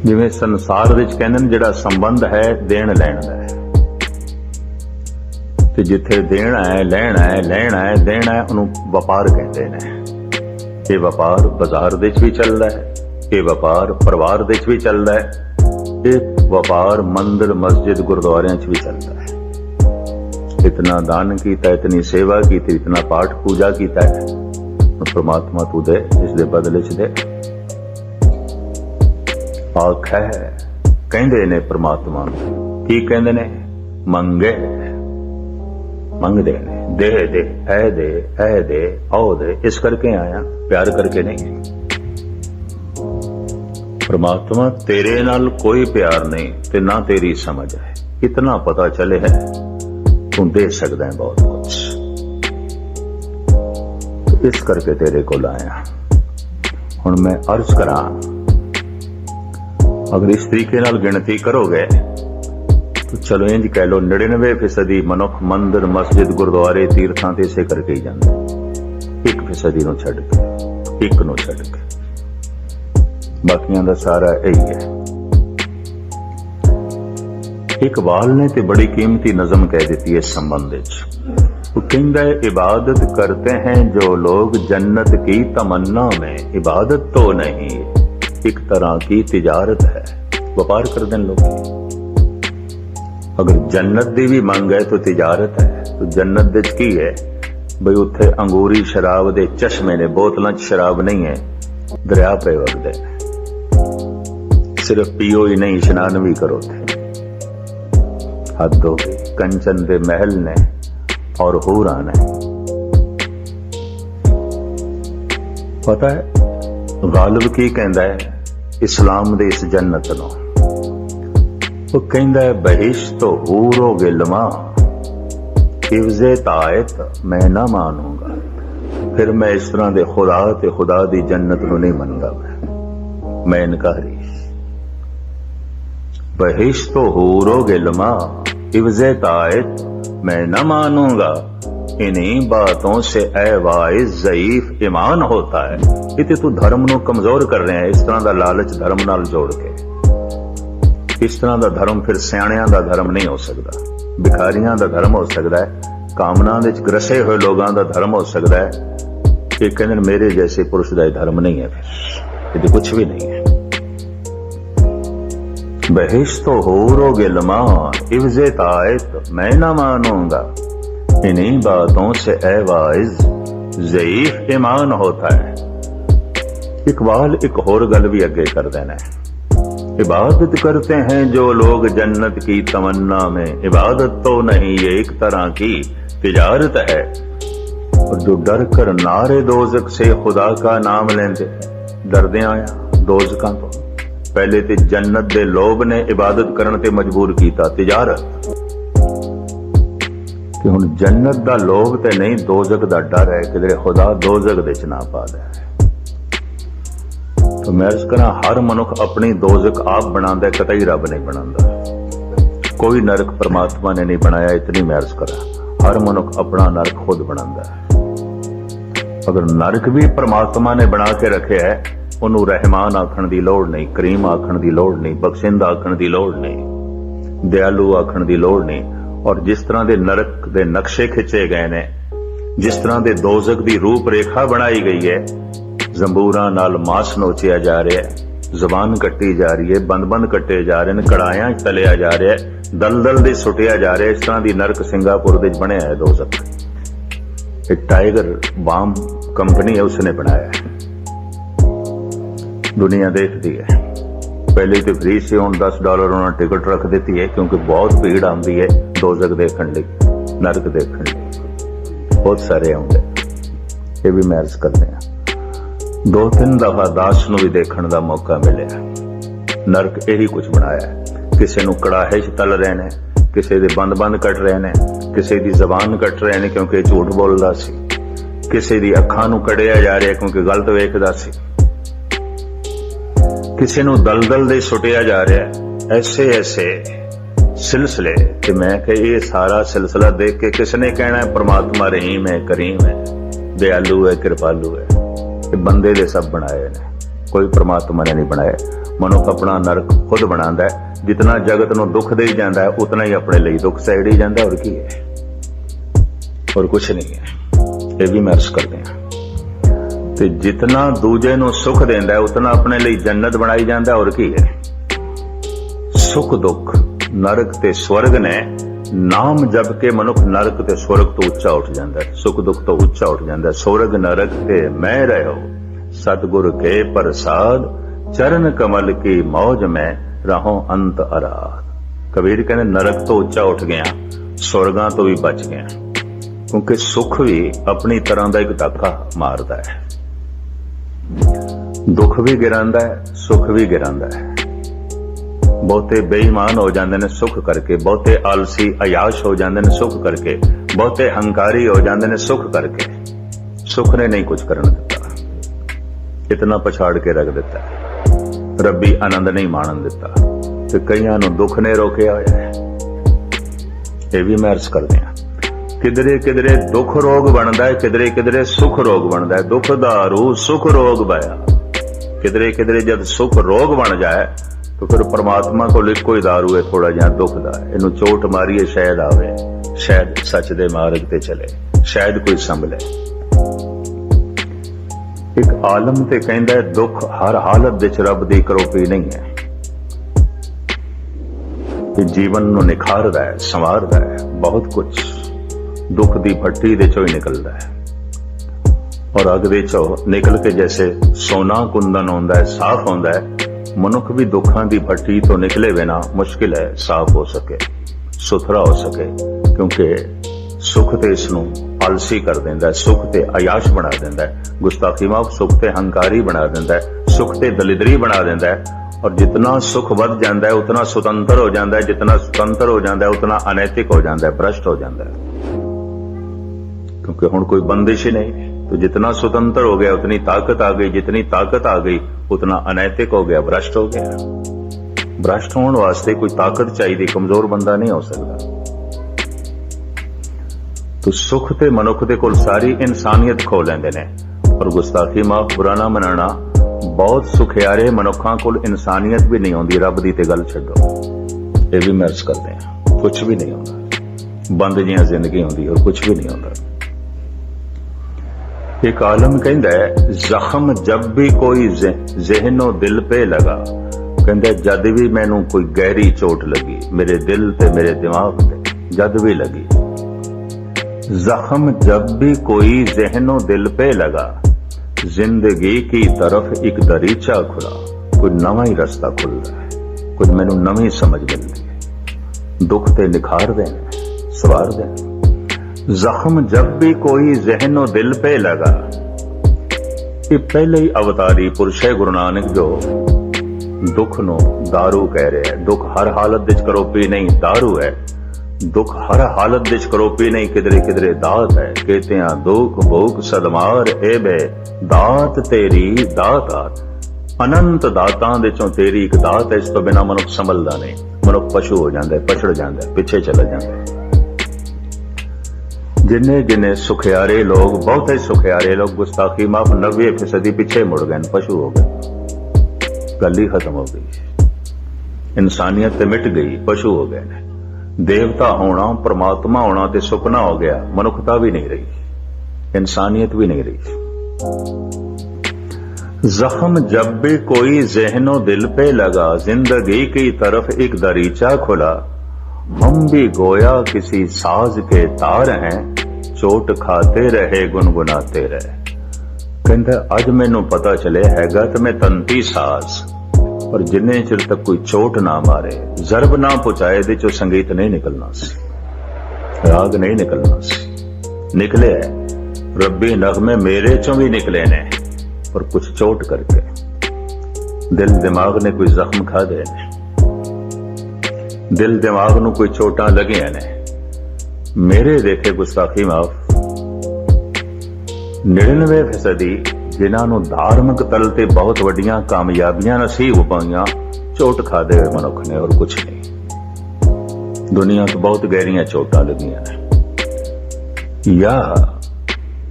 जिवें संसार विच कहंदे ने जिहड़ा संबंध है देण लैण दा है, ते जिथे देना है लैना है लैना है देना है उहनूं वपार कहंदे ने। ये वपार बाजार दे विच भी चलदा है, ये वपार परिवार दे विच भी चलदा है, ये वपार मंदिर मस्जिद गुरुद्वारियां च भी चलदा है। इतना दान कीता, इतनी सेवा की, इतना पाठ पूजा कीता है, परमात्मा तू दे, इस दे बदले च दे। आख है कहंदे ने परमात्मा की कहंदे ने मंगे मंगदे ने, दे दे ऐ दे ऐ दे आओ दे, इस करके आया, प्यार करके नहीं। परमात्मा तेरे नाल कोई प्यार नहीं ते ना तेरी समझ है, इतना पता चले है तू दे सकदा है बहुत कुछ, तो इस करके तेरे को लाया। हुण मैं अर्ज करा, अगर इस तरीके नाल गिनती करोगे तो चलो इंज कह लो 99% मनुख मंदिर मस्जिद गुरुद्वारे तीर्थां ते इसे करके ही जांदे, 1% नूं छड्ड के, एक नूं छड्ड के, बाकियां दा सारा यही है। इकबाल ने ते बड़ी कीमती नज़म कह दी है इस संबंध विच। वो कहंदा है इबादत करते हैं जो लोग जन्नत की तमन्ना में, इबादत तो नहीं एक तरह की तिजारत है, व्यापार कर दें लोग। अगर जन्नत दी भी मंग है तो तिजारत है, तो जन्नत दे की है बई उत्थे अंगूरी शराब दे चश्मे ने, बोतलों च शराब नहीं है, दरिया पे वगदे, सिर्फ पियो ही नहीं इशनान भी करो थे। हद हो गई, कंचन दे महल ने और हूरां ने। पता है गालिब की कहंदा है इस्लाम दे इस जन्नत नूं, वो कहंदा है बहिश्त हूरो गिलमा हिफ्ज़े तायत मैं ना मानूंगा। फिर मैं इस तरह दे खुदा ते खुदा दी जन्नत नूं नहीं मनदा, मैं इनकारी। बहिश्त हूरो गिलमा हिफ्ज़े तायत मैं न मानूंगा, इन्हीं बातों से ऐ वाइज ज़ईफ ईमान होता है। इते तू धर्म नूं कमजोर कर रहे हैं, इस तरह दा लालच धर्म नाल जोड़ के। इस तरह दा धर्म फिर सियाणियां दा धर्म नहीं हो सकदा, भिखारियां दा धर्म हो सकदा है, कामना दे विच ग्रसे हुए लोगां दा धर्म हो सकदा है। ये कहंदे ने मेरे जैसे पुरुष दा धर्म नहीं है, फिर ये कुछ भी नहीं है। बहिश्त हूरो गिलमा हिफ्ज़े तायत मैं न मानूंगा, इन्हीं बातों से ऐ वाइज ज़ईफ ईमान होता है। इकबाल एक और गल भी अगे कर देना है, इबादत करते हैं जो लोग जन्नत की तमन्ना में, इबादत तो नहीं ये एक तरह की तिजारत है। और जो डर कर नारे दोज़ख से खुदा का नाम लेंदे, डरदे आया दोज़खां तो, पहले ते जन्नत दे लोभ ने इबादत करन ते मजबूर कीता, तिजारत। कि हुण जन्नत दा लोभ ते नहीं, दोज़ख दा डर है कि खुदा दोज़ख दे च ना पा दे। तो मैं अर्ज करा, हर मनुख अपनी दोज़ख आप बनांदा है, कतई रब नहीं बनांदा। कोई नरक परमात्मा ने नहीं बनाया, इतनी मैं अर्ज करा। हर मनुख अपना नरक खुद बनांदा है। अगर नरक भी परमात्मा ने बना के रखे है, उन्होंने रहमान आखण दी लोड़ नहीं, करीम आखण दी लोड़ नहीं, बख्शिंदा आखण दी लोड़ नहीं, दयालु आखण दी लोड़ नहीं। और जिस तरह दे नरक दे नक्शे खिंचे गए ने, जिस तरह दे दोज़ख दी रूप रेखा बनाई गई है, जंबूरा नाल मांस नोचिया जा रहा है, जुबान कट्टी जा रही है, बंद बंद कट्टे जा रहे हैं, कड़ाइयां तलिया जा रहा है, दलदल दे सुटिया जा रहा है। इस तरह दी नरक सिंगापुर दे बनया है दोज़ख। एक टाइगर बाम कंपनी है, उसने बनाया है, दुनिया देखती है। पहले तो फ्री से हुण $10 उन्होंने टिकट रख दी है, क्योंकि बहुत भीड़ आती है दोज़ख देखण लई, नरक देखण लई बहुत सारे आउंदे। ये भी मैं अर्ज करदे हां, 2-3 दफा दास नूं भी देखण दा मौका मिलिया। नरक यही कुछ बनाया है, किसी नूं कड़ाहे च तल रहे ने, किसी दे बंद बंद कट रहे ने, किसी दी जबान कट रहे ने क्योंकि झूठ बोलदा सी, किसी दी अखां नूं कढ़िया जा रहा क्योंकि गलत वेखदा सी, किसी नूं दलदल दे सुटिया जा रहा है। ऐसे ऐसे सिलसिले कि मैं कि ये सारा सिलसिला देख के किसने कहना है परमात्मा रहीम है, करीम है, दयालु है, कृपालु है। ये बंदे दे सब बनाए ने, कोई परमात्मा ने नहीं बनाए। ਮਨੁੱਖ ਆਪਣਾ ਨਰਕ ਖੁਦ ਬਣਾਉਂਦਾ ਹੈ। ਜਿਤਨਾ ਜਗਤ ਨੂੰ ਦੁੱਖ ਦੇਈ ਜਾਂਦਾ ਹੈ ਉਤਨਾ ਹੀ ਆਪਣੇ ਲਈ ਦੁੱਖ ਸਹਿੜੀ ਜਾਂਦਾ। ਹੋਰ ਕੀ ਹੈ? ਹੋਰ ਕੁਛ ਨਹੀਂ ਹੈ। ਇਹ ਵੀ ਮੈਂ ਅਰਜ਼ ਕਰਦੇ ਹਾਂ। ਤੇ ਜਿਤਨਾ ਦੂਜੇ ਨੂੰ ਸੁੱਖ ਦਿੰਦਾ ਹੈ ਉਤਨਾ ਆਪਣੇ ਲਈ ਜੰਨਤ ਬਣਾਈ ਜਾਂਦਾ। ਹੋਰ ਕੀ ਹੈ? ਸੁੱਖ ਦੁੱਖ ਨਰਕ ਤੇ ਸਵਰਗ ਨੇ ਨਾਮ ਜਪ ਕੇ ਮਨੁੱਖ ਨਰਕ ਤੇ ਸਵਰਗ ਤੋਂ ਉੱਚਾ ਉੱਠ ਜਾਂਦਾ ਹੈ। ਸੁੱਖ ਦੁੱਖ ਤੋਂ ਉੱਚਾ ਉੱਠ ਜਾਂਦਾ ਹੈ। ਸਵਰਗ ਨਰਕ ਤੇ ਮੈਂ ਰਹਿਓ ਸਤਿਗੁਰ ਕੇ ਪ੍ਰਸਾਦ ਚਰਨ ਕਮਲ ਕੀ ਮੌਜ ਮੈਂ ਰਹੋ ਅੰਤ ਅਰਾਧ। ਕਬੀਰ ਕਹਿੰਦੇ ਨਰਕ ਤੋਂ ਉੱਚਾ ਉੱਠ ਗਿਆ, ਸਵਰਗਾਂ ਤੋਂ ਵੀ ਬਚ ਗਿਆ, ਕਿਉਂਕਿ ਸੁੱਖ ਵੀ ਆਪਣੀ ਤਰ੍ਹਾਂ ਦਾ ਇੱਕ ਧੱਕਾ ਮਾਰਦਾ ਹੈ। ਦੁੱਖ ਵੀ ਗਿਰਾਂਦਾ ਹੈ, ਸੁੱਖ ਵੀ ਗਿਰਾਂਦਾ ਹੈ। ਬਹੁਤੇ ਬੇਈਮਾਨ ਹੋ ਜਾਂਦੇ ਨੇ ਸੁੱਖ ਕਰਕੇ, ਬਹੁਤੇ ਆਲਸੀ ਅਯਾਸ਼ ਹੋ ਜਾਂਦੇ ਨੇ ਸੁੱਖ ਕਰਕੇ, ਬਹੁਤੇ ਹੰਕਾਰੀ ਹੋ ਜਾਂਦੇ ਨੇ ਸੁੱਖ ਕਰਕੇ। ਸੁੱਖ ਨੇ ਨਹੀਂ ਕੁਝ ਕਰਨ ਦਿੱਤਾ, ਇਤਨਾ ਪਛਾੜ ਕੇ ਰੱਖ ਦਿੱਤਾ, ਰੱਬੀ ਆਨੰਦ ਨਹੀਂ ਮਾਣਨ ਦਿੱਤਾ। ਤੇ ਕਈਆਂ ਨੂੰ ਦੁੱਖ ਨੇ ਰੋਕਿਆ ਹੋਇਆ ਹੈ। ਇਹ ਵੀ ਮੈਂ ਅਰਜ਼ ਕਰਦੇ ਹਾਂ। ਕਿਧਰੇ ਕਿਧਰੇ ਦੁੱਖ ਰੋਗ ਬਣਦਾ ਹੈ, ਕਿਧਰੇ ਕਿਧਰੇ ਸੁੱਖ ਰੋਗ ਬਣਦਾ ਹੈ। ਦੁੱਖ ਦਾਰੂ ਸੁੱਖ ਰੋਗ ਬਾਇਆ। ਕਿਧਰੇ ਕਿਧਰੇ ਜਦ ਸੁੱਖ ਰੋਗ ਬਣ ਜਾਏ तो फिर परमात्मा को ਇੱਕੋ ਹੀ ਦਾਰੂ ਹੈ ਥੋੜਾ ਜਿਹਾ ਦੁੱਖ ਦਾ। ਇਹਨੂੰ ਚੋਟ ਮਾਰੀਏ ਸ਼ਾਇਦ ਆਵੇ, ਸ਼ਾਇਦ ਸੱਚ ਦੇ ਮਾਰਗ ਤੇ ਚਲੇ, ਸ਼ਾਇਦ ਕੋਈ ਸੰਭਲੇ। ਇੱਕ ਆਲਮ ਤੇ ਕਹਿੰਦਾ ਹੈ ਦੁੱਖ ਹਰ ਹਾਲਤ ਵਿੱਚ ਰੱਬ ਦੀ ਕਰੋਪੀ ਨਹੀਂ ਹੈ। ਇਹ ਜੀਵਨ ਨੂੰ ਨਿਖਾਰਦਾ ਹੈ, ਸੰਵਾਰਦਾ ਹੈ। ਬਹੁਤ ਕੁਝ ਦੁੱਖ ਦੀ ਭੱਟੀ ਦੇ ਚੋਂ ਹੀ ਨਿਕਲਦਾ ਹੈ। ਔਰ ਅਗ ਦੇ ਚੋਂ ਨਿਕਲ ਕੇ ਜੈਸੇ ਸੋਨਾ ਕੁੰਦਨ ਹੁੰਦਾ ਹੈ, ਸਾਫ਼ ਹੁੰਦਾ ਹੈ, ਮਨੁੱਖ ਵੀ ਦੁੱਖਾਂ ਦੀ ਭੱਟੀ ਤੋਂ ਨਿਕਲੇ ਬਿਨਾ ਮੁਸ਼ਕਿਲ ਹੈ ਸਾਫ਼ ਹੋ ਸਕੇ, ਸੁਥਰਾ ਹੋ ਸਕੇ। ਕਿਉਂਕਿ ਸੁੱਖ ਤੇ ਇਸ ਨੂੰ ਆਲਸੀ ਕਰ ਦਿੰਦਾ ਹੈ, ਸੁੱਖ ਤੇ ਅਯਾਸ਼ ਬਣਾ ਦਿੰਦਾ ਹੈ, ਗੁਸਤਾਖੀ ਮਾਫ, ਸੁੱਖ ਤੇ ਹੰਕਾਰੀ ਬਣਾ ਦਿੰਦਾ ਹੈ, ਸੁੱਖ ਤੇ ਦਲਿਦਰੀ ਬਣਾ ਦਿੰਦਾ ਹੈ। ਔਰ ਜਿਤਨਾ ਸੁੱਖ ਵੱਧ ਜਾਂਦਾ ਹੈ ਉਤਨਾ ਸੁਤੰਤਰ ਹੋ ਜਾਂਦਾ ਹੈ, ਜਿਤਨਾ ਸੁਤੰਤਰ ਹੋ ਜਾਂਦਾ ਹੈ ਉਤਨਾ ਅਨੈਤਿਕ ਹੋ ਜਾਂਦਾ ਹੈ, ਭ੍ਰਸ਼ਟ ਹੋ ਜਾਂਦਾ ਹੈ। क्योंकि हुण कोई बंदिश ही नहीं, तो जितना स्वतंत्र हो गया उतनी ताकत आ गई, जितनी ताकत आ गई उतना अनैतिक हो गया, भ्रष्ट हो गया। भ्रष्ट होने वास्ते कोई ताकत चाहिए, कमजोर बंदा नहीं हो सकता। तो सुख ते मनुख दे कोल सारी इंसानियत खो लैंदे ने। और गुस्ताखी माफ, बुरा ना मनाना, बहुत सुखियारे मनुखा कोल इंसानियत भी नहीं आती। रब दी ते गल छड्डो, ये भी महर्ज करते हैं, कुछ भी नहीं होता, बंद जिहां जिंदगी होंदी और कुछ भी नहीं होता। एक आलम कहता है जख्म जब भी कोई जहनो दिल पे लगा, कहता जद भी मैनू कोई गहरी चोट लगी मेरे दिल ते मेरे दिमाग ते, जद भी लगी। जख्म जब भी कोई जहनो दिल पे लगा, जिंदगी की तरफ एक दरीचा खुला, कोई नवा ही रास्ता खुलता है, कुछ मैनू नवी समझ मिलती है। दुख ते निखार देना, सवार देना। जख्म जब भी कोई जहनो दिल पे लगा, ये पहले ही अवतारी पुरुष है गुरु नानक जो दुख नो दारू कह रहे हैं। दुख हर हालत विच करोपी नहीं, दारू है। दुख हर हालत विच करोपी नहीं, किधरे किधरे दात है। कहते हैं दुख भूख सदमार ए बे दात तेरी दात आत, अनंत दातां दे चों तेरी एक दात है। इस तो बिना मनुख संभलदा नहीं, मनुख पशु हो जाता है, पछड़ जाता है, पिछे चला जाता है। जिन्ने जिन्ने सुखियारे लोग, बहुत ही सुखियारे लोग, गुस्ताखी माफ 90% पीछे मुड़ गए, पशु हो गए, गल ही खत्म हो गई, इंसानियत ते मिट गई, पशु हो गए। देवता होना, परमात्मा होना ते सुपना हो गया, मनुखता भी नहीं रही, इंसानियत भी नहीं रही। जख्म जब भी कोई जहनो दिल पे लगा, जिंदगी की तरफ एक दरीचा खुला, हम भी गोया किसी साज के तार हैं, चोट खाते रहे गुनगुनाते रहे। कहता अज मैनू पता चले हैगा तो मैं तंती साज, पर जिन्ने चिर तक कोई चोट ना मारे, जरब ना पहुंचाए, दे चो संगीत नहीं निकलना सी, राग नहीं निकलना सी। निकले रब्बी नगमे मेरे चों भी निकले ने, पर कुछ चोट करके दिल दिमाग ने कोई जख्म खा दे ने, दिल दिमाग नू कोई चोटां लगियां ने। मेरे देखे गुस्ताखी माफ 99% जिन्हां नू धार्मिक तल ते बहुत वड्डियां कामयाबियां नसीब पाईयां, चोट खा दे मनुख ने और कुछ नहीं। दुनिया तो बहुत गहरियां चोटां लगियां ने। या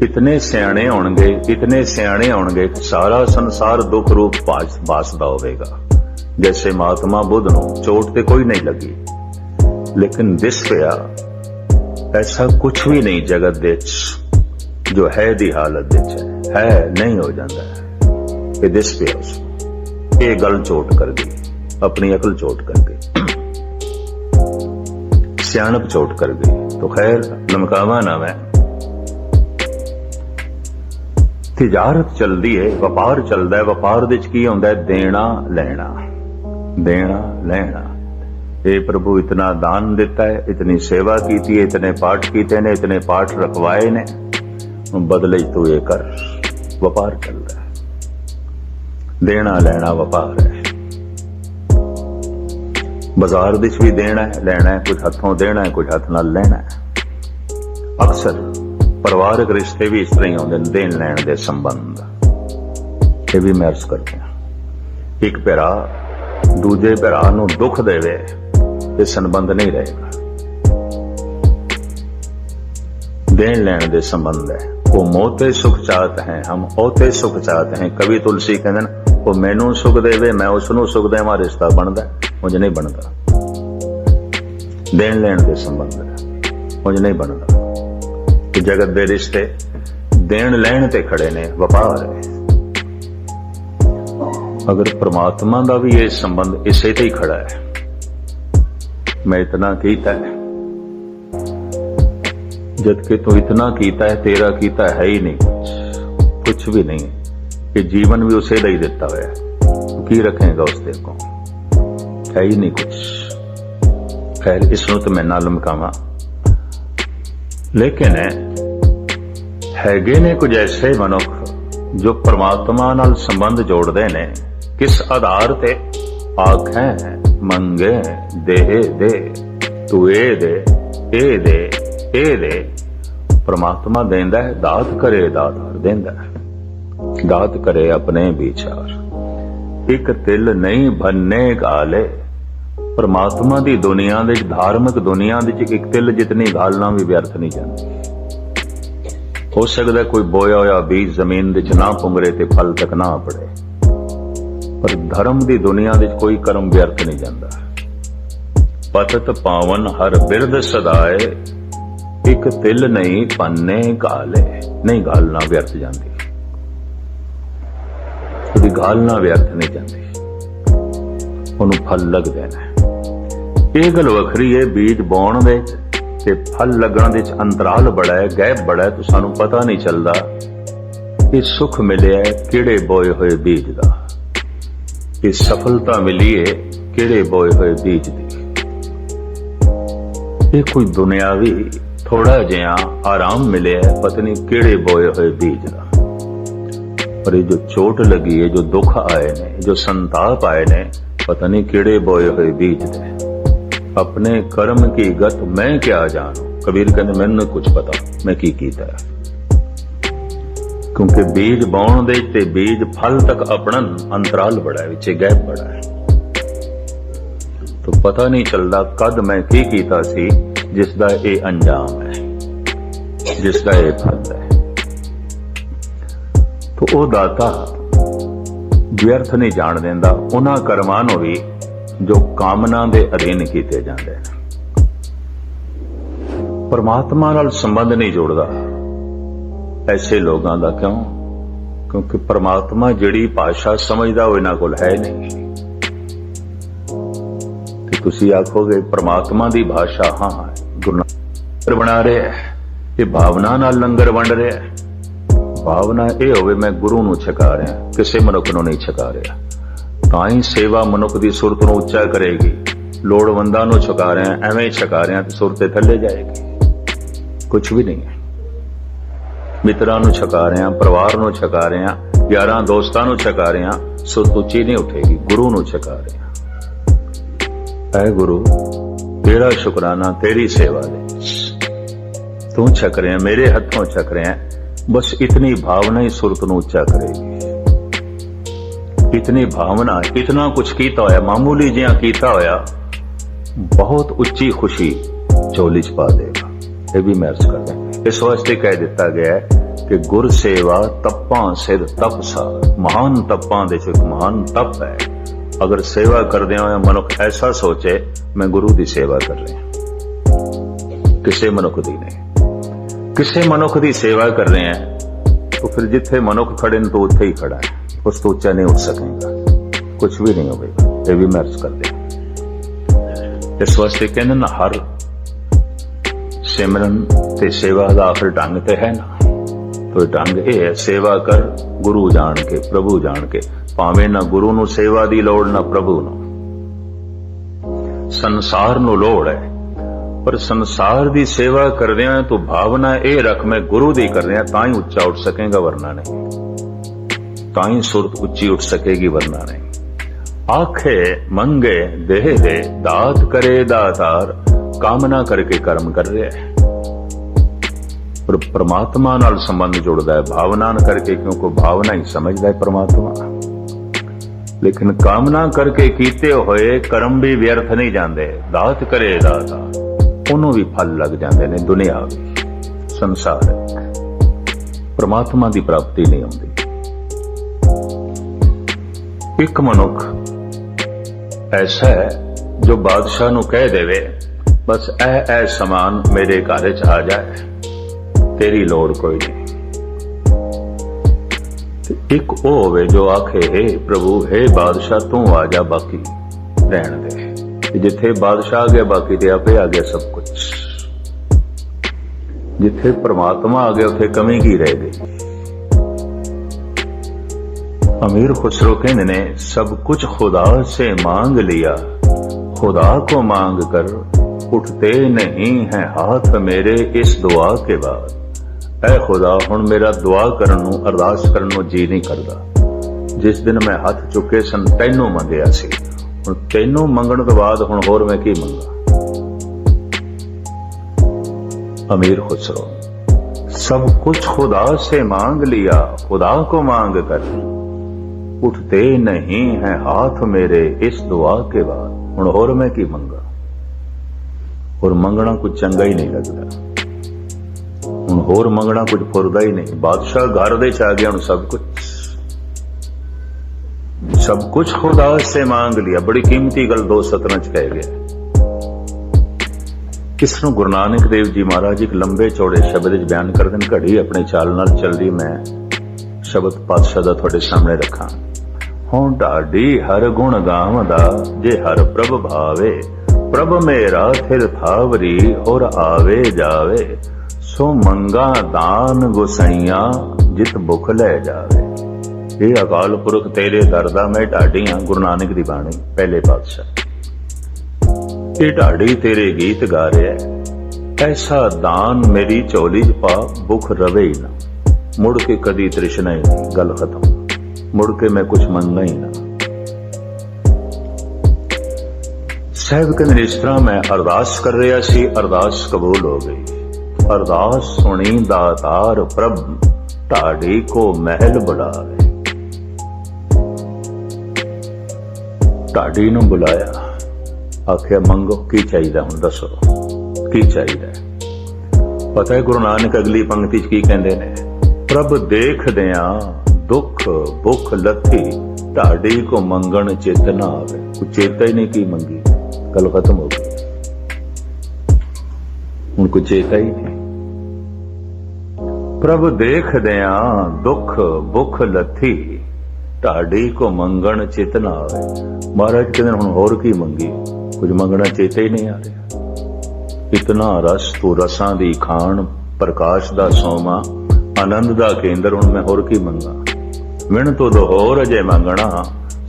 इतने सियाणे होणगे, इतने सियाणे होणगे, सारा संसार दुख रूप बासदा होवेगा। जैसे महात्मा बुद्ध नूं चोट ते कोई नहीं लगी, लेकिन दिस पिया ऐसा कुछ भी नहीं जगत दे जो है दी हालत दे है नहीं हो जाता है। ये दिस पिया उसको, ये गल चोट कर गई, अपनी अकल चोट कर गई, सियाणप चोट कर गई। तो खैर लमकावा ना मैं, तिजारत चलदी है, व्यापार चलदा है। व्यापार दे की हुंदा है देना लेना, देना लेना। ये प्रभु इतना दान देता है, इतनी सेवा की है, इतने पाठ कीते ने, इतने पाठ रखवाए ने, बदले तू ये कर। व्यापार चल रहा है, देना लेना व्यापार है। बाजार विच भी देना है लेना है, कुछ हथों देना है, कुछ हथ नाल लेना है। अक्सर परिवारक रिश्ते भी इस तरह ही होंगे, देन लैन दे संबंध ये भी महसूस करते हैं। एक भरा दूजे भरा नूं दुख देवे, ये संबंध नहीं रहेगा। देन लैन दे संबंध है। वो मोते सुख चाहते हैं, हम ओते सुख चाहते हैं। कवि तुलसी कहते हैं वो मैनू सुख देवे, मैं उसनू सुख देवां, रिश्ता बनता है, मुझे नहीं बनता। देन लैन दे संबंध है, मुझे नहीं बनता। कि जगत दे रिश्ते देन लैन ते खड़े ने, व्यापार है। अगर परमात्मा का भी ये संबंध इसे ते ही खड़ा है, मैं इतना कीता है, जबकि तू इतना कीता है, तेरा कीता है ही नहीं कुछ भी नहीं है। कि जीवन भी उसे दे दिता हुआ है, तो की रखेगा उसके को, है ही नहीं कुछ। खैर इसनों तो मैं ना लमकावा, लेकिन हैगे ने कुछ ऐसे मनुख जो परमात्मा नाल संबंध जोड़ते ने। किस आधार ते? आखें मंगे दे दे, तू ए दे ए दे ए दे। परमात्मा देंदा है, दात करे दातार देंदा है, दात करे अपने विचार। एक तिल नहीं भन्ने गाले। परमात्मा दी दुनिया दे, धार्मिक दुनिया दे एक तिल जितनी गालना भी व्यर्थ नहीं जाती। हो सकता कोई बोया होया बीज जमीन दे ना पुंगरे ते फल तक ना पड़े, पर धर्म दी दुनिया दे कोई कर्म व्यर्थ नहीं जाता। पतत पावन हर बिरद सदाए, एक तिल नहीं पन्ने गाले। नहीं गालना व्यर्थ जाती, कभी गालना व्यर्थ नहीं जाती, उन्होंने फल लग देना है। ये गल वखरी है, बीज बोण दे ते फल लगण दे अंतराल बड़ा है, गैप बड़ा है, तो सानू पता नहीं चलता कि सुख मिले है किहड़े बोए हुए बीज दा, ये सफलता मिली है किहड़े बोए हुए बीज दी। ये कोई दुनियावी थोड़ा जिहा आराम मिले है, पता नहीं किहड़े बोए हुए बीज दा। पर ये जो चोट लगी है, जो दुख आए ने, जो संताप आए ने, पता नहीं किहड़े बोए हुए बीज थे। अपने कर्म की गत मैं क्या जानू। कबीर कहते मैनू कुछ पता मैं की कीता है, क्योंकि बीज बोण दे ते बीज फल तक अपना अंतराल बड़ा है, विच गैप बड़ा है। तो पता नहीं चलता कद मैं की कीता सी जिसदा ये अंजाम है, जिसदा ये फल है। तो वो दाता व्यर्थ नहीं जान देंदा उन्हां कर्मां नूं भी जो कामना दे अधीन कीते जांदे ने। परमात्मा नाल संबंध नहीं जोड़दा ऐसे लोगों का। क्यों? क्योंकि परमात्मा जिहड़ी भाषा समझदा वो इन्हां कोल है नहीं। ते तुसीं आखोगे परमात्मा दी भाषा हाँ है, गुरु नानक बना रहे है, ये भावना नाल लंगर वंड रहे है। भावना ये होवे मैं गुरु नूं छका रहा, किसी मनुख नूं नहीं छका रहा। ताई सेवा मनुख दी सुरत नूं उच्चा करेगी। लोड़वंदा नूं छका रहे हैं, एवें छका रहे हैं तो सुरत थल्ले जाएगी, कुछ भी नहीं है। मित्रां नूं छका रहे हैं, परिवार नूं छका रहे हैं, यारां दोस्तां नूं छका रहे हैं, सुरत उच्ची नहीं उठेगी। गुरु नूं छका रहे हैं, ऐ गुरु तेरा शुकराना तेरी सेवा दे, तू छक रहे हैं, मेरे हथों छक रहे हैं। बस इतनी भावना ही सुरत नूं उच्चा करेगी। इतनी भावना, इतना कुछ कीता होया, मामूली जिहा कीता होया, बहुत उच्ची खुशी झोली च पा देगा। ये भी महर्ष करते हैं। इस वास्ते कह दिता गया है कि गुर सेवा तप्पां सिर तप सा। महान तप्पां दे च एक महान तप है। अगर सेवा करदे होए मनुख ऐसा सोचे मैं गुरु की सेवा कर रहा, किसी मनुख की नहीं, किसी मनुख की सेवा कर रहे हैं तो फिर जिथे मनुख खड़े न तो उत्थे ही खड़ा है, उस तो ऊंचा नहीं उठ सकेगा, कुछ भी नहीं होगा। ये भी मैं अर्ज कर दिया। इस वास्ते कहने ना हर सिमरन ते सेवा का आखिर ढंग ते है ना, तो ढंग यह है सेवा कर गुरु जान के, प्रभु जान के, भावें ना गुरु नू सेवा दी लोड़ ना प्रभु नू, संसार नू लोड़ है, पर संसार दी सेवा करदे हैं तो भावना ये रख मैं गुरु दी कर रहा, तां ही उच्चा उठ सकेगा वरना नहीं, तां ही सुरत उच्ची उठ सकेगी वरना नहीं। आखे मंगे देह दे, दात करे दातार, कामना करके कर्म कर रहा है, पर परमात्मा नाल संबंध जुड़दा है भावना न करके, क्योंकि भावना ही समझदा है परमात्मा। लेकिन कामना करके कीते होए कर्म भी व्यर्थ नहीं जाते, दात करे दातार उन्हों भी फल लग जाते हैं, दुनिया भी संसार परमात्मा की प्राप्ति नहीं होती। एक मनुख ऐसा है जो बादशाह नू कह देवे बस ऐ समान मेरे घर च आ जाए, तेरी लोड़ कोई नहीं। एक वो होवे जो आखे हे प्रभु हे बादशाह तू आ जा, बाकी रहन दे, जिथे बादशाह आ गया बाकी ते आपे आ गया सब कुछ, जिथे परमात्मा आ गया उथे कमी की रह गई। अमीर खुसरो कहने ने सब कुछ खुदा से मांग लिया, खुदा को मांग कर उठते नहीं हैं हाथ मेरे इस दुआ के बाद। ऐ खुदा हुण मेरा दुआ करन नूं अरदास करन नूं जी नहीं करदा, जिस दिन मैं हाथ चुके सन तैनू मंगिया सी, हुण तैनू मंगण तो बाद हुण होर मैं की मंगा। अमीर खुसरो सब कुछ खुदा से मांग लिया, खुदा को मांग कर उठते नहीं हैं हाथ मेरे इस दुआ के बाद, हुण होर मैं की मंगा। और मंगना कुछ चंगा ही नहीं लगता, हुण होर मंगना कुछ फुरदा ही नहीं। बादशाह घर दे च आ गया, हुण सब कुछ खुदा से मांग लिया। बड़ी कीमती गल दो सतरां च कह गया। इसनूं गुरु नानक देव जी महाराज एक लंबे चौड़े शब्द च बयान कर देन। घड़ी अपने चाल नाल चल रही, मैं शब्द पातशाह दा तुहाडे सामने रखा। हों ढाडी हर गुण गावदा, जे हर प्रभ भावे, प्रभ मेरा थिर थावरी और आवे जावे, सो मंगा दान गुसाइया जित भुख ले जावे। ये अकाल पुरख तेरे दरदा मैं ढाडी हां। गुरु नानक दी बाणी पहले पातशाह। ये ढाडी तेरे गीत गा रहा है, ऐसा दान मेरी झोली च पा, भुख रवे ही ना, मुड़ के कदी तृष्णा ही नहीं। गल खत्म, मुड़ के मैं कुछ मंगना ही ना। साहब कहते इस तरह मैं अरदास कर रहा सी, अरदास कबूल हो गई। अरदास सुनी दातार प्रभ, ढाडी को महल बुलावे। ढाडी नूं बुलाया, आखिया मंगो की चाहिए, हुण दसो की चाहिए। पता है गुरु नानक अगली पंक्ति च की कहंदे ने, प्रभ देख दिया दुख भुख लथी, ढाडी को मंगण चित ना आवे। कुछ चेता ही नहीं की मंगी, गल खत्म हो गई। हुण कुछ चेता ही नहीं। प्रभ देख दिया दुख भुख लथी, ढाडी को मंगण चित ना आवे। महाराज कहते हुण होर की मंगी, कुछ मंगना चेता ही नहीं आ रहा। इतना रस तू रसां दी खान, प्रकाश दा सोमा, आनंद दा केंद्र, हुण मैं होर की मंगा। विण तो दो होर अजे मंगना,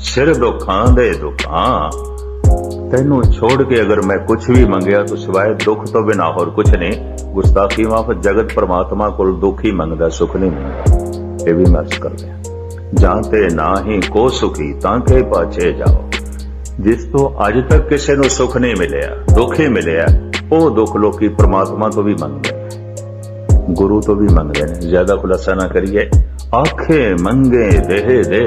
सिर दुखां दे दुखां। तेनू छोड़ के अगर मैं कुछ भी मंगया तो सिवाय दुख तो बिना होर कुछ नहीं। गुस्ताखी माफ, जगत परमात्मा कोल दुख ही मंगदा, सुख नहीं मंगदा। ये भी मैं अर्ज कर रहा। जानते ना ही को सुखी ताके पाछे जाओ। जिस तो अज तक किसी को सुख नहीं मिलिया, दुख ही मिलिया, वो दुख लोकी परमात्मा तो भी मंगते, गुरु तो भी मंगते हैं। ज्यादा खुलासा ना करिए। आखे मंगे देह दे,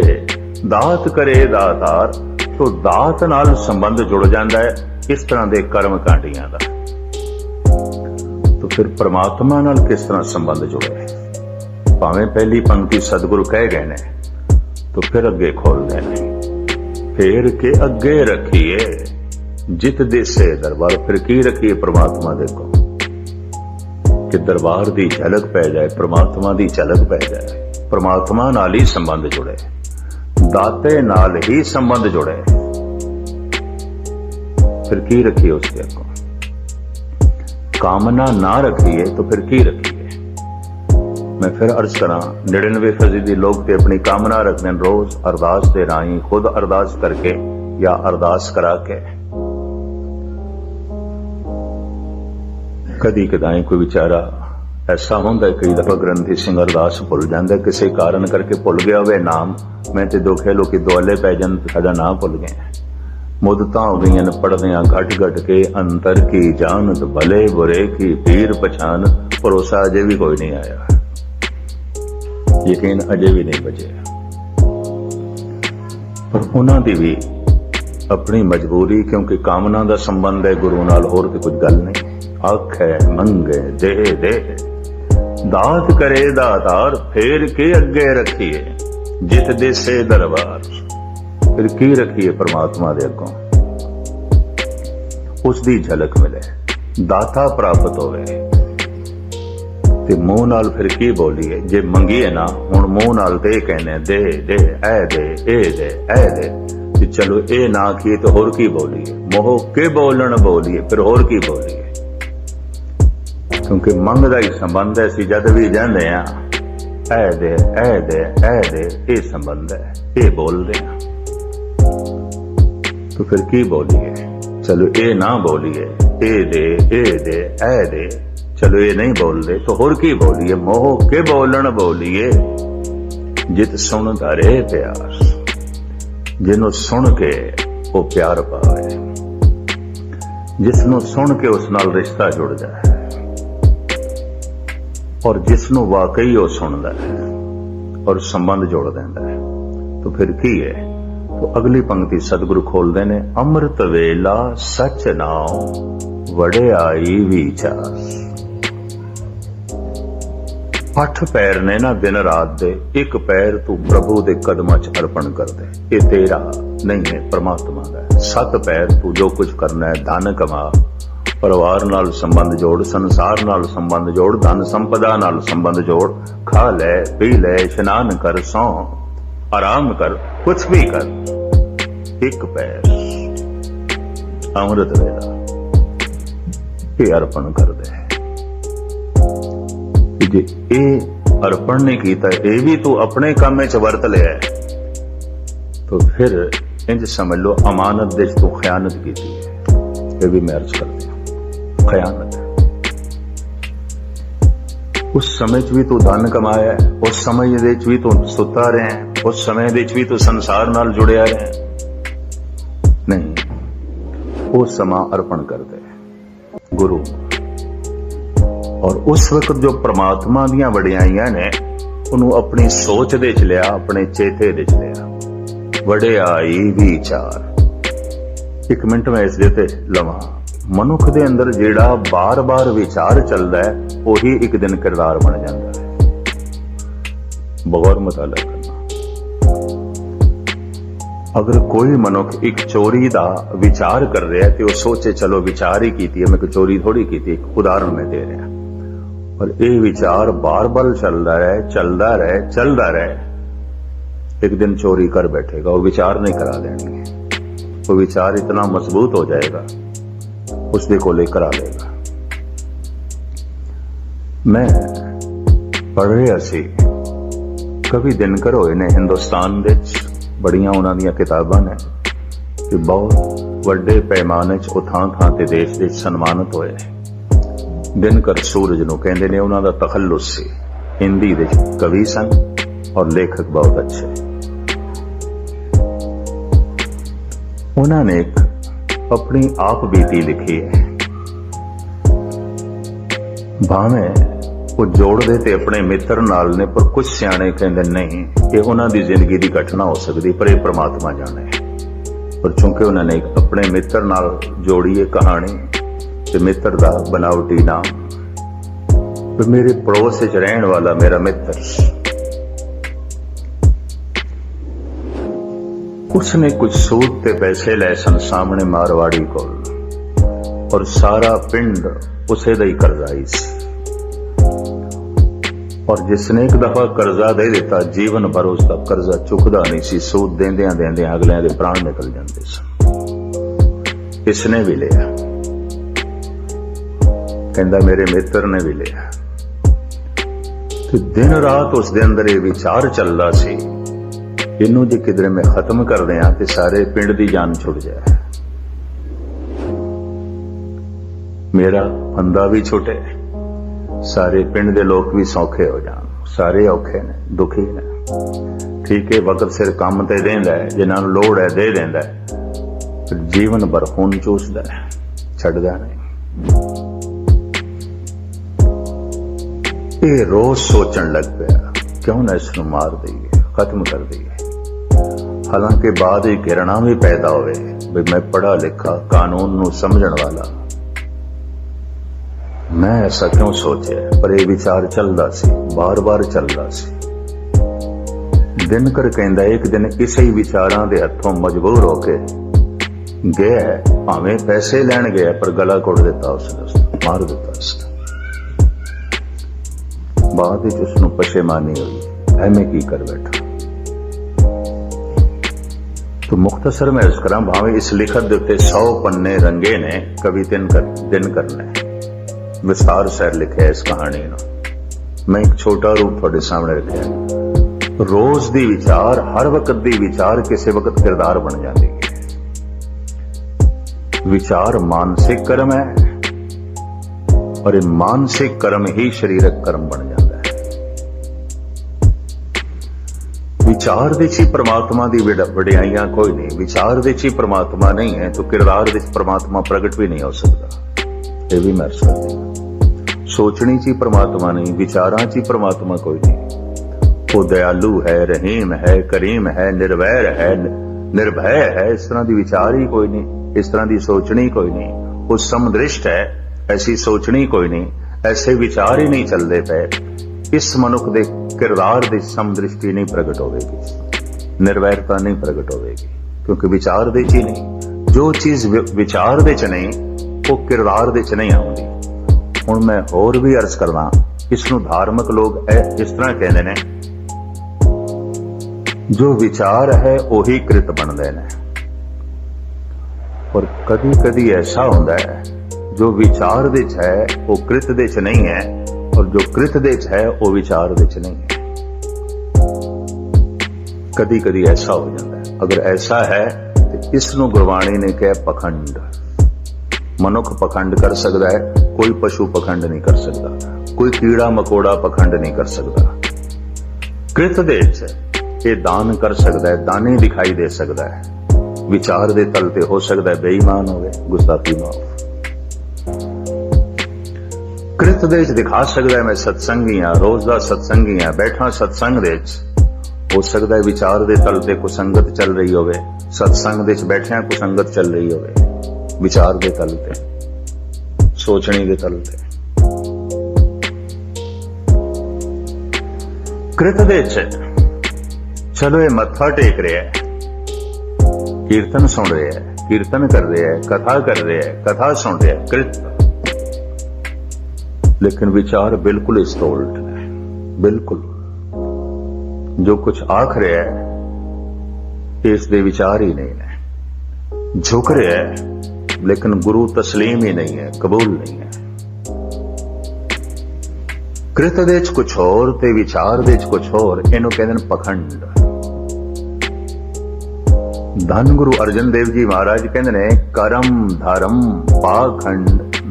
दात करे दातार। तो दात नाल संबंध जुड़ जाता है इस तरह के कर्म कांडियां का। तो फिर परमात्मा नाल किस तरह संबंध जुड़े? भावें पहली पंक्ति सतगुरु कह गए ने, तो फिर अगे खोल देने। फेर के अगे रखिए जित देसे दरबार। फिर की रखिए परमात्मा दे को कि दरबार दी झलक पै जाए, परमात्मा दी झलक पै जाए, परमात्मा नाल ही संबंध जुड़े, दाते नाल ही संबंध जुड़े। फिर की रखिए उसके अगों? कामना ना रखिए तो फिर की रखिए? मैं फिर अर्ज करा, 99% लोग ते अपनी कामना रखते हैं रोज अरदास दे राही, खुद अरदास करके या अरदास करा के। कदी कदाई कोई बेचारा ऐसा होंदा है, कई दफा ग्रंथी सिंह अरदास भुल जाता, किसी कारण करके भुल गया हुए नाम। मैं तो दुखे लोग दुआले पै जान साडा नाम भुल गए। मुदत हो गई पढ़दिया घट घट के, अंतर की जानत भले बुरे की पीर पछान। भरोसा अजे भी कोई नहीं आया, यकीन अजे भी नहीं बचे। पर उन्हां दी भी अपनी मजबूरी, क्योंकि कामना दा संबंध है गुरु नाल, होर ते कुछ गल नहीं। आखे मंगे दे दे, दात करे दातार, फेर के अगे रखिए जित देसे दरबार। फिर की रखिए परमात्मा दे अगों? उसदी झलक मिले, दाता प्राप्त होवे। ते मुंह नाल फिर की बोलीए? जे मंगीए ना हुण मुंह नाल ते कहने दे दे, ऐ दे, ए दे, ऐ दे। ते चलो ए ना किए तो होर की बोलीए? मोह के बोलन बोलीए, फिर होर की बोलीए? क्योंकि मंग दा ही संबंध है। असीं जद भी जांदे आ ऐ दे, ऐ दे, ऐ दे, ये संबंध है, ये बोलदे आ। तो फिर की बोलीए? चलो ए ना बोलीए, ए दे, ए दे, ऐ दे। चलो ये नहीं बोल दे तो होर की बोलीए? मोह के बोलन बोलीए जित सुन धरे प्यार। जिन्हों सुन के वो प्यार पावे, जिसनों सुन के उस नाल रिश्ता जुड़ जाए, और जिसनों वाकई वो सुनता है और संबंध जोड़ देता है। तो फिर की है? तो अगली पंक्ति सतगुरु खोलते ने, अमृत वेला सच नाम वड़ियाई विचार। 8 पैर ने ना दिन रात दे, एक पैर तू प्रभु दे कदमां च अर्पण कर दे। ये तेरा नहीं है, परमात्मा दा है। 7 पैर तू जो कुछ करना है, धन कमा, परिवार नाल संबंध जोड़, संसार नाल संबंध जोड़, धन संपदा नाल संबंध जोड़, खा ले पी ले, स्नान कर, सौ आराम कर, कुछ भी कर। एक पैर अमृत वेला ये अर्पण कर दे। जे ए अर्पण नहीं कीता, ये भी तू अपने काम च वरत लिया, तो फिर इंज समझ लो अमानत दे तू खयानत की है। ये भी मैं अर्ज कर दिया, खयानत है। उस समय च भी तू धन कमाया है, उस समय दे च भी तू सुता रहे हैं, उस समय दे च भी तू संसार नाल जुड़िया रहे। नहीं, वो समा अर्पण कर दे गुरु। और उस वक्त जो परमात्मा दियां वडियाइयां ने उन्होंने अपनी सोच दे च लिया, अपने चेते दे च लिया। वडियाई विचार। 1 मिनट में इस देते लवा, मनुख दे अंदर जेड़ा बार बार विचार चलता है वही एक दिन किरदार बन जाता है। बहुत मुताला करना। अगर कोई मनुख एक चोरी दा विचार कर रहा है तो वह सोचे चलो विचार ही की है, मैं कोई चोरी थोड़ी की। एक उदाहरण में दे रहा, और ये विचार बार बार चलता रहे, चलता रहे, चलता रहे, एक दिन चोरी कर बैठेगा। वो विचार नहीं करा देंगे, वो विचार इतना मजबूत हो जाएगा उसके को लेकर आ लेगा। मैं पढ़ रहा सी, कवि दिनकर होए ने हिंदुस्तान दे बड़ियां उन्हां दियां किताबां ने कि बहुत वड्डे पैमाने च थां थां ते देश दे सन्मानित होए। दिनकर सूरज नूं कहंदे ने, उन्हां दा तखल्लुस सी। हिंदी दे कवि सन और लेखक बहुत अच्छे। उन्होंने एक अपनी आप बीती लिखी है। भावें वो जोड़ दे ते अपने मित्र नाल ने, पर कुछ सियाणे कहंदे नहीं, ये उन्हां दी जिंदगी दी घटना हो सकती, पर ये परमात्मा जाने। पर चूंकि उन्होंने अपने मित्र नाल जोड़ी है कहानी, ते मित्र दा बनावटी नाम, तो मेरे पड़ोस च रहने वाला मेरा मित्र उसने कुछ सूद ते पैसे ले सन सामने मारवाड़ी को, और सारा पिंड उसे दा ही कर्जाई सी। और जिसने एक दफा कर्जा दे दिता जीवन भर उसका कर्जा चुकदा नहीं सी। सूद देंदियां देंदियां अगलियां दे प्राण निकल जाते सन। इसने भी लिया, कहंदा मेरे मित्र ने भी लिया। तो दिन रात उस दे अंदर ये विचार चलदा सी, इनू जे किधरे में खत्म कर दियां ते सारे पिंड दी जान छुट जाए, मेरा फंदा भी छुटे, सारे पिंड दे लोग भी सौखे हो जान। सारे औखे ने, दुखी ने। ठीक है, वक्त सिर काम ते देंदा है, जिन्हां नूं लोड़ है दे देंदा है, फिर जीवन भर खून चूसदा है, छड्डदा नहीं। ये रोज सोचण लग पिया, क्यों ना इसनूं मार दईए, खत्म कर दईए। हालांकि बाद ही घृणा भी पैदा होवे भी मैं पढ़ा लिखा, कानून नूं समझण वाला, मैं ऐसा क्यों सोचे। पर यह विचार चलदा सी, बार बार चलदा सी। दिनकर कहंदा एक दिन इसे ही विचारां दे हत्थों मजबूर होके गया, भावें पैसे लैण गया पर गला घुट दिता उसने, मार दिता उसने। बाद विच उसनूं पछेमानी हुई, एवें की कर बैठा। तो मुख्तसर मैं अर्ज करां, भावें इस लिखत दे उत्ते 100 पन्ने रंगे ने, कवि दिनकर ने विस्तार सैर लिखे इस कहानी नूं। मैं एक छोटा रूप थोड़े सामने रखिया। रोज दी विचार, हर वक्त दी विचार किसी वक्त किरदार बन जाती है। विचार मानसिक कर्म है, और ये मानसिक कर्म ही शरीरक कर्म बन जाता है। विचार दे ची परमात्मा दी वडियाइयां कोई नहीं। विचार दे ची परमात्मा नहीं है तो किरदार दे परमात्मा प्रगट भी नहीं हो सकता। ये भी मैं अर्ज करती। सोचनी ची परमात्मा नहीं, विचारां ची परमात्मा कोई नहीं। वो दयालु है, रहीम है, करीम है, निर्वैर है, निर्भय है, इस तरह की विचार ही कोई नहीं, इस तरह की सोचनी कोई नहीं। वो समदृष्ट है, ऐसी सोचनी कोई नहीं, ऐसे विचार ही नहीं चलते पे। इस मनुख दे किरदार दी समदृष्टि नहीं प्रगट होगी, निर्वैरता नहीं प्रगट होगी, क्योंकि विचार दे च नहीं। जो चीज विचार दे च नहीं वो किरदार दे च नहीं आउंदी। हुण मैं होर भी अर्ज करना, इसनूं धार्मिक लोग इस तरह कहते ने, जो विचार है वही कृत बनते हैं। और कदी कदी ऐसा होता है जो विचार दे च है वो कृत दे च नहीं है, और जो कृत दे च है वो विचार दे च नहीं है। कदी कदी ऐसा हो जाता है। अगर ऐसा है तो इसनूं गुरबाणी ने कहा पखंड। मनुख पखंड कर सकता है, कोई पशु पखंड नहीं कर सकता, कोई कीड़ा मकोड़ा पखंड नहीं कर सकता। कृत दे च ये दान कर सकता है, दाने दिखाई दे सकता है। विचार दे तल ते हो सकता है बेईमान होवे, गुस्ताखी ना हो। कृत दे च दिखा सकता है मैं सत्संगी हाँ, रोज दा सत्संगी हाँ, बैठा सत्संग दे च। हो सकता है विचार दे तल ते कुसंगत चल रही होवे, सत्संग दे च बैठिया कुसंगत चल रही होवे। विचार दे तल ते, सोचनी दे तल ते। कृत दे च चलो ये मत्था टेक रहा है, कीर्तन सुन रहे हैं, कीर्तन कर रहे हैं, कथा कर रहे हैं, कथा सुन रहे हैं, कृत। लेकिन विचार बिल्कुल इस तो उल्ट है, बिल्कुल। जो कुछ आख रहे है इस दे विचार ही नहीं है। झुक रहे है लेकिन गुरु तस्लीम ही नहीं है, कबूल नहीं है। कृत दे च कुछ होर ते विचार दे च कुछ होर, इनू कहते हैं पखंड। धन गुरु अर्जन देव जी महाराज कहते ने, करम धर्म पाखंड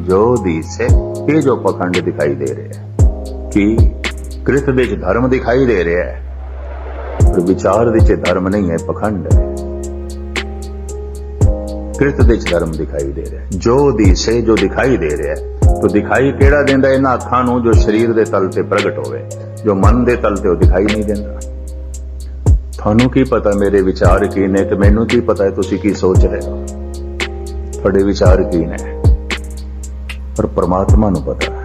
जो दिसे। ये जो पखंड दिखाई दे रहे हैं कि कृत दे च धर्म दिखाई दे रहे हैं, और विचार दे च धर्म नहीं है, पखंड है। कृत दे च धर्म दिखाई दे रहा है, जो दिसे, जो दिखाई दे रहा है। तो दिखाई केड़ा देंदा इन्हां अखां नूं जो शरीर दे तल ते प्रगट होवे, जो मन दे तल ते वो दिखाई नहीं देंदा। थानू की पता मेरे विचार की ने, ते मैनू की पता है तुसी की सोच रहे हो, थोड़े विचार की ने, पर परमात्मा नू पता है।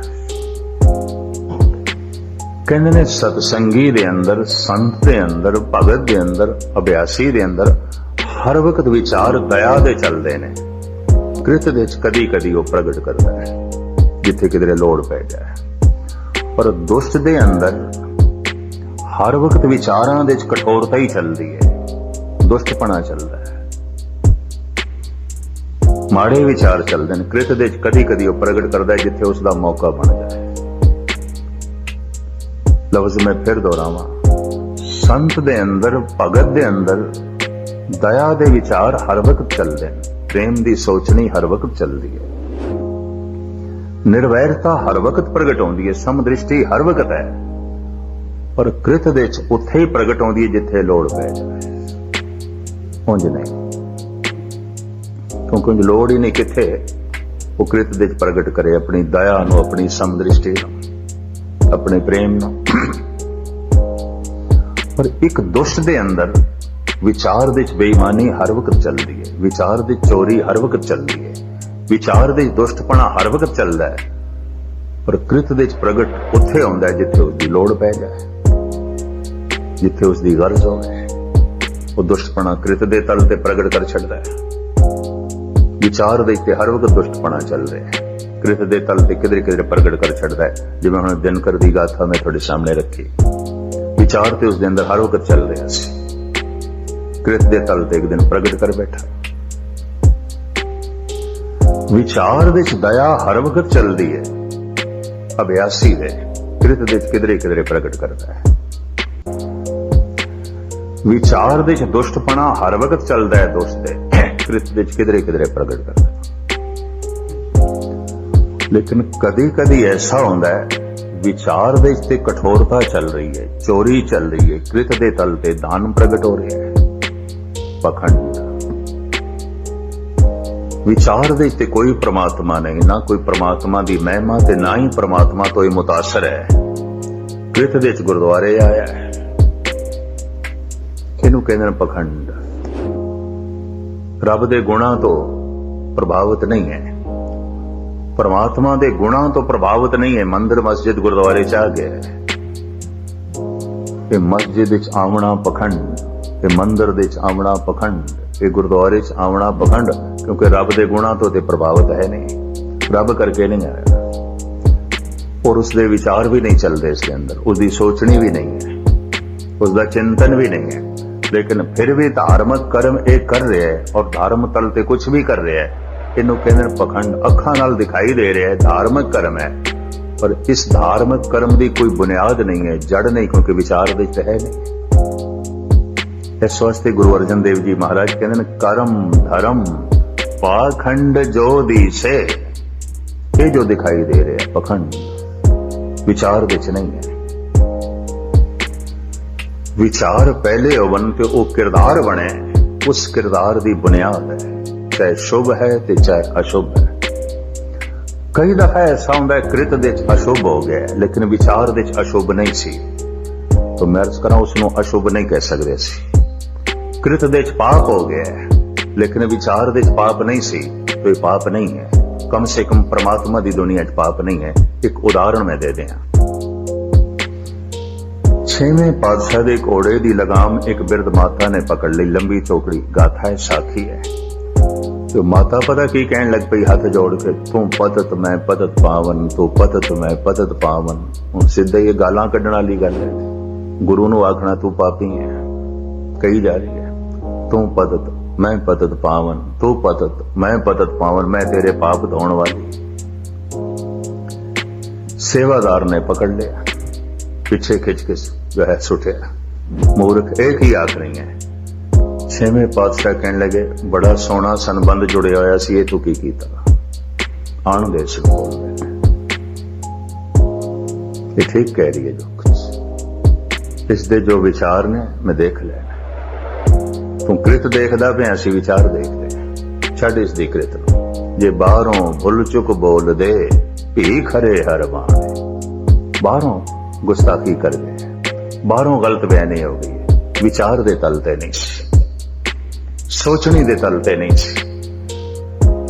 कहंदे ने सतसंगी दे अंदर, संत दे अंदर, भगत दे अंदर, अभ्यासी दे अंदर हर वक्त विचार दया दे चलते ने, कृत दे कदी कदी वो प्रगट करता है जिथे किधरे लोड़ पै जाए। पर दुष्ट दे अंदर हर वक्त विचारां दे कठोरता ही चलती है, दुष्टपना चलता है, माड़े विचार चलते हैं। कृत दे कदी कदी वो प्रगट करता है जिथे उसका मौका बन जाए। लफ्ज मैं फिर दोहरावां, संत दे अंदर, भगत दे अंदर दया दे विचार हर वक्त चलते हैं, प्रेम दी सोचनी हर वक्त चलती है, निर्वैरता हर वक्त प्रगट होती है, समदृष्टि हर वक्त है। पर कृत दे उत्थे ही प्रगट होती है जिथे लोड़ पै जाए, उंज नहीं, क्योंकि उंज लोड़ ही नहीं किथे वो कृत दे प्रगट करे अपनी दया नूं, अपनी समदृष्टि नूं, अपने प्रेम नूं। पर एक दुष्ट दे अंदर विचार दे बेईमानी हर वक्त चलती है, विचार दे चोरी हर वक्त चलती है, विचार दे दुष्टपना हर वक्त चलता है। पर कृत दे प्रगट उत्थे होंदा है जिथे उसकी लोड़ पै जाए, जिथे उसकी गर्ज हो। वो दुष्टपना कृत दे तल ते प्रगट कर छड़दा है। विचार दे ते हर वक्त दुष्टपना चल रहा है, कृत दे तल ते किधरे किधरे प्रगट कर छड़दा है। जिवें हुण दिनकर दी गाथा मैं तुहाडे सामने रखी, विचार ते उसके अंदर हर वक्त चल रहा सी, कृत दे तल ते एक दिन प्रगट कर बैठा। विचार दे दया हर वक्त चलती है, अभ्यासी दे कृत दे किधरे किधरे प्रगट करता है। विचार दे दुष्टपना हर वक्त चलता है, दोस्त दे कृत दे किधरे किधरे प्रगट करता है। लेकिन कदी कदी ऐसा होता है विचार दे ते कठोरता चल रही है, चोरी चल रही है, कृत दे तल ते दान प्रगट हो रहे हैं, पखंड। विचार दे ते कोई परमात्मा नहीं, ना कोई परमात्मा दी महिमा ते ना ही परमात्मा तो ही मुतासर है। कृत दे गुरुद्वारे आया है, इनू कहते हैं पखंड। रब दे गुणा तो प्रभावित नहीं है, परमात्मा दे गुणा तो प्रभावित नहीं है। मंदिर मस्जिद गुरुद्वारे च आ गया है, ये मस्जिद विच आवना पखंड, ये मंदिर दे आवना पखंड, ये गुरुद्वारे च आवना पखंड, क्योंकि रब दे गुणा तो ते प्रभावित है नहीं, रब करके नहीं आया, और उसके विचार भी नहीं चलते इसके अंदर, उसकी सोचनी भी नहीं है, उसका चिंतन भी नहीं है। लेकिन फिर भी धार्मिक कर्म एक कर रहे है और धर्म तल ते कुछ भी कर रहे है, इनू कहते पखंड। अखां नाल दिखाई दे रहा है धार्मिक कर्म है, पर इस धार्मिक कर्म की कोई बुनियाद नहीं है, जड़ नहीं, क्योंकि विचार दे है नहीं। इस वास्ते गुरु अर्जन देव जी महाराज कहते हैं, कर्म धर्म पाखंड जो दिसे, ये जो दिखाई दे रहे हैं पखंड, विचार दे नहीं है। विचार पहले होवन ते वो किरदार बने, उस किरदार की बुनियाद है, चाहे शुभ है ते चाहे अशुभ है। कई दफा ऐसा होता है कृत दे अशुभ हो गया, लेकिन विचार दे अशुभ नहीं सी, तो मैं अर्ज करा उसनों अशुभ नहीं कह सकते सी। कृत दे पाप हो गया, लेकिन विचार दे पाप नहीं सी, तो ये पाप नहीं है। कम से कम परमात्मा की दुनिया च पाप नहीं है। एक उदाहरण मैं दे दें, 6वें पातशाह दे घोड़े की लगाम एक बिरध माता ने पकड़ ली, लंबी चौकड़ी गाथा है, साखी है। तो माता पता की कहन लग पई हाथ जोड़ के, तू पतत मैं पतत पावन, तू पतत मैं पतत पावन। हुण सीधे ये गालां कड्ढण वाली गल है, गुरु नूं आखना तू पापी है, कही जा रही है, तू पतत मैं पतत पावन, तू पतत मैं पतत पावन, मैं तेरे पाप धोण वाली। सेवादार ने पकड़ लिया, पीछे खिंच के जो है सुटिया। मूर्ख एक ही आख रही है। 6वें पातशाह कहने लगे, बड़ा सोना संबंध जुड़िया होया सी, तू की कीता? आन दे सिर खोल, ये ठीक कह रही है जो कुछ इस दे जो विचार ने मैं देख लेना। तू कृत देखदा पे ऐसी विचार देख ले, छड़ इस दी कृत नूं। जे बाहरों भुल चुक बोल दे, भी खरे हर बाण। बाहरों गुस्ताखी कर दे, बाहरों गलत बयानी हो गई, विचार दे तलते नहीं, सोचनी दे तलते नहीं।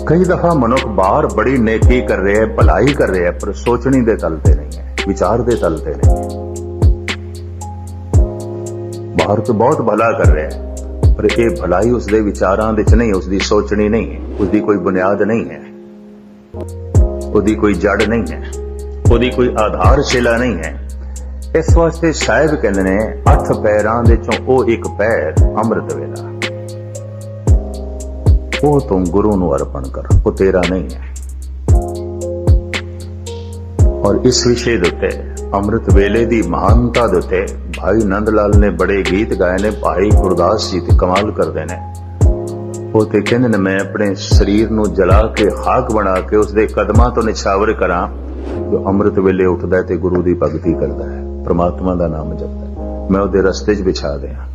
कई दफा मनुख बाहर बड़ी नेकी कर रहे हैं, भलाई कर रहे हैं, पर सोचनी दे तलते नहीं है, विचार दे तलते नहीं है। बाहर तो बहुत भला कर रहे हैं, पर यह भलाई उसके विचारां दे च नहीं, उसकी सोचनी नहीं है, उसकी कोई बुनियाद नहीं है, उसकी कोई जड़ नहीं है, उसकी कोई आधारशिला नहीं है। इस वास्ते साहिब कहते ने 8 पैरां दे चों ओ एक पैर अमृत वेला, वो तुम गुरु नूं अर्पण कर, वो तेरा नहीं है। और इस विषय दे उत्ते अमृत वेले दी महानता दे उत्ते भाई नंद लाल ने बड़े गीत गाए ने। भाई गुरदास जी ते कमाल करदे ने, वो ते कहंदे ने मैं अपने शरीर नूं जला के खाक बना के उसदे कदमां तो निछावर करां जो अमृत वेले उठदा है ते गुरु दी भगती करदा है, परमात्मा दा नाम जपदा है, मैं उहदे रस्ते च बिछा दियां।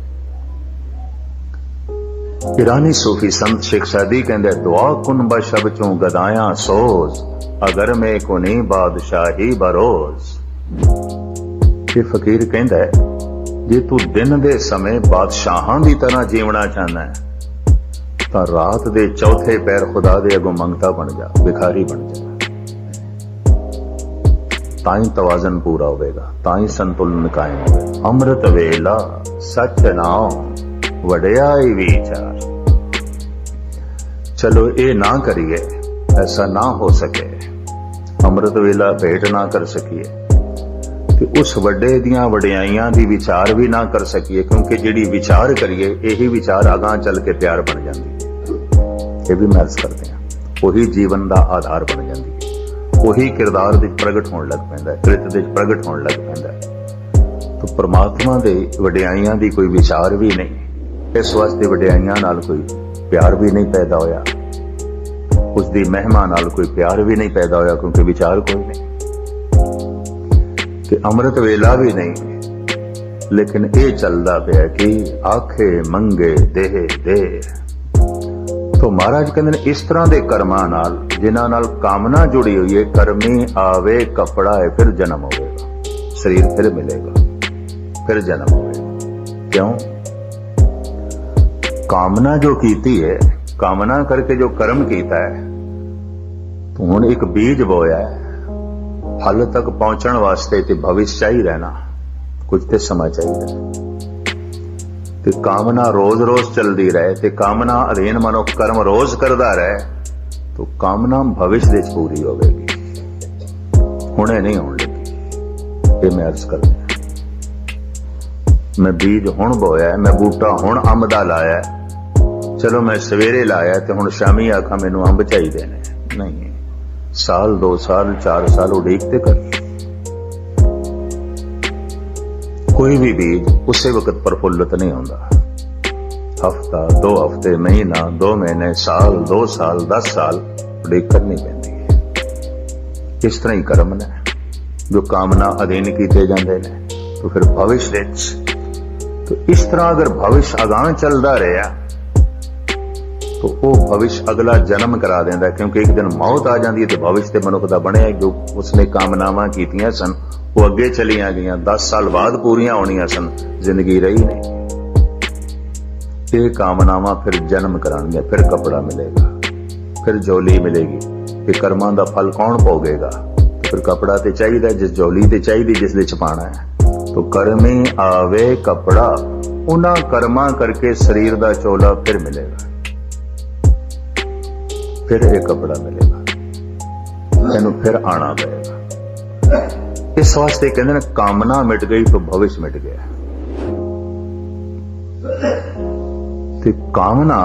ईरानी सूफी संत शेख सादी कहंदे दुआ कुन बशब चों गदायां सोज, अगर में को नहीं बादशाही बरोज। ये फकीर कहंदा है जे तू दिन दे समय बादशाहां दी तरह जीवना चाहना है तां रात दे चौथे पैर खुदा दे अगों मंगता बन जा, भिखारी बन जा, ताई तवाजन पूरा होगा, ताई संतुलन कायम होगा। अमृत वेला सच नाम वड्याई विचार। चलो ये ना करिए, ऐसा ना हो सके, अमृत वेला भेंट ना कर सकिए ते उस वड्डे दियां वड्याइयां दी विचार भी ना कर सकिए, क्योंकि जिहड़ी विचार करिए यही विचार अगां चल के प्यार बन जाती है। ये भी महसूस करते हैं, वही जीवन का आधार बन जाती है, वही किरदार दे प्रगट होने लग पैंदा है, कृत दे प्रगट होने लग पैंदा है। तो परमात्मा दे वड्याइयां दी कोई विचार भी नहीं, इस वास्ते वड्याइयां नाल कोई प्यार भी नहीं पैदा होया, उसकी महिमा नाल कोई प्यार भी नहीं पैदा होया, क्योंकि विचार कोई नहीं ते अमृत वेला भी नहीं। लेकिन ये चलता पाया कि आखे मंगे देह दे। तो महाराज कहते हैं इस तरह के कर्मां नाल जिन्हां नाल कामना जुड़ी हुई है, कर्मी आवे कपड़ा है फिर जन्म होगा, शरीर फिर मिलेगा, फिर जन्म होगा। क्यों? कामना जो कीती है, कामना करके जो कर्म कीता है, तो हुण एक बीज बोया है, फल तक पहुंचण वास्ते ते भविष्य चाहिए रहना, कुछ ते समा चाहिए ते कामना रोज रोज चलती रहे ते कामना अधीन मनुख कर्म रोज करता रहे तो कामना भविष्य दे पूरी होगी, हुणे नहीं होने लगी। ये मैं अर्ज कर दिया, मैं बीज हुण बोया है, मैं बूटा हुण अंब दा लाया है, चलो मैं सवेरे लाया ते हुण शामी आखा मैनू अंब चाहिए ने, नहीं, साल 2 साल 4 साल उड़ीकते कर। कोई भी बीज उसी वक्त प्रफुल्लित नहीं होता, हफ्ता 2 हफ्ते, महीना 2 महीने, साल 2 साल 10 साल उड़ीक करनी पैंदी है। इस तरह ही कर्म ने जो कामना अधीन किए जाते हैं, तो फिर भविष्य तो इस तरह अगर भविष्य अगां चलता रहा तो वो भविष्य अगला जन्म करा देंदा, क्योंकि एक दिन मौत आ जाती है तो भविष्य ते मनुख दा बनया जो उसने कामनावां कीतियां सन वो अगे चलियां गईयां, 10 साल बाद पूरियां होणियां सन, जिंदगी रही नहीं। ये कामनावां फिर जन्म कराणगियां, फिर कपड़ा मिलेगा, फिर झोली मिलेगी, ये कर्मां दा फल कौन भोगेगा? तो फिर कपड़ा ते चाहिदा, जिस झोली ते चाहिदी जिस दे च पाना है। तो कर्मी आवे कपड़ा, उन्हां कर्मां करके शरीर दा चोला फिर मिलेगा, फिर एक कपड़ा मिलेगा, तेनू फिर आना पड़ेगा। इस वास्ते कहते हैं कामना मिट गई तो भविष्य मिट गया। ते कामना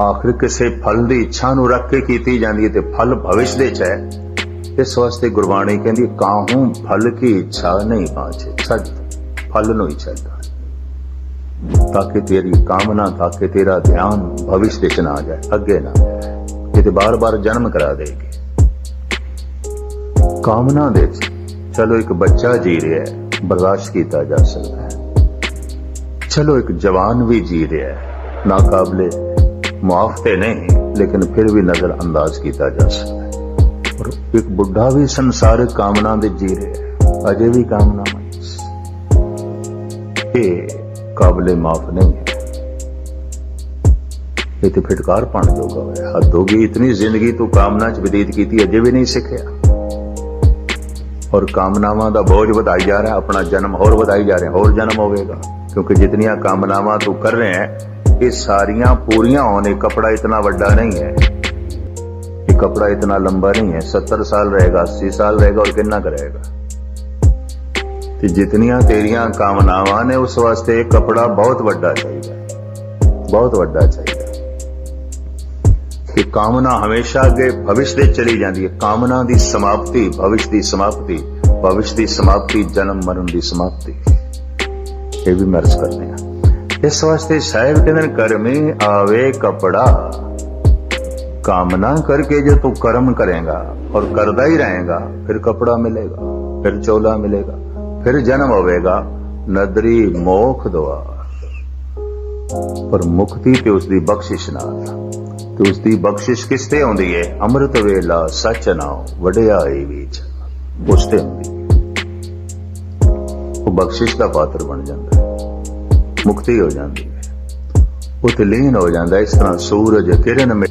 आखिर किसी फल की इच्छा नू रख के की जाती है तो फल भविष्य दे च है। इस वास्ते गुरबाणी कहती काहू फल की इच्छा नहीं पाछे, छड़ फल नू ही छड़, ताकि तेरी कामना, ताकि तेरा ध्यान भविष्य च ना जाए, अगे ना जाए, ये तो बार बार जन्म करा देगी। कामना दे चलो एक बच्चा जी रहा है, बर्दाश्त किया जा सकता है, चलो एक जवान भी जी रहा है, नाकाबले मुआफते नहीं लेकिन फिर भी नजर अंदाज किया जा सकता है, और एक बुढ़ा भी संसारिक कामना दे जी रहा है, अजे भी कामना काबिले माफ नहीं है। ये तो फिटकार पाने जोगा है, हद होगी, इतनी जिंदगी तू कामना च व्यतीत की अजे भी नहीं सीखिया, और कामनावां दा बोझ वधाई जा रहा है, अपना जन्म होर वधाई जा रहे, होर जन्म होगा, क्योंकि जितनियां कामनावां तू कर रहे हैं ये सारियां पूरियां होने। कपड़ा इतना बड़ा नहीं है, ये कपड़ा इतना लंबा नहीं है। 70 साल रहेगा, 80 साल रहेगा और कितना करेगा। तो जितनियां तेरियां कामनावां ने उस वास्ते ये कपड़ा बहुत बड़ा चाहिए, बहुत बड़ा चाहिए। कि कामना हमेशा अगे भविष्य दे चली जाती है। कामना दी समाप्ति भविष्य दी समाप्ति, भविष्य दी समाप्ति जन्म मरण दी समाप्ति। ये भी मर्ज करते हैं। इस वास्ते साहिब कहते हैं कर्मे आवे कपड़ा। कामना करके जो तू कर्म करेगा और करदा ही रहेगा, फिर कपड़ा मिलेगा, फिर चोला मिलेगा, फिर जन्म होवेगा। नदरी मोख द्वार पर मुक्ति ते उसकी बख्शिश नाल। ते उसकी बख्शिश किसते आउंदी है? अमृत वेला सच नाम वडियाई विच उसते आउंदी। वो बख्शिश का पात्र बन जाता है, मुक्ति हो जाती है, उत्ते लीन हो जाता है। इस तरह सूरज किरण में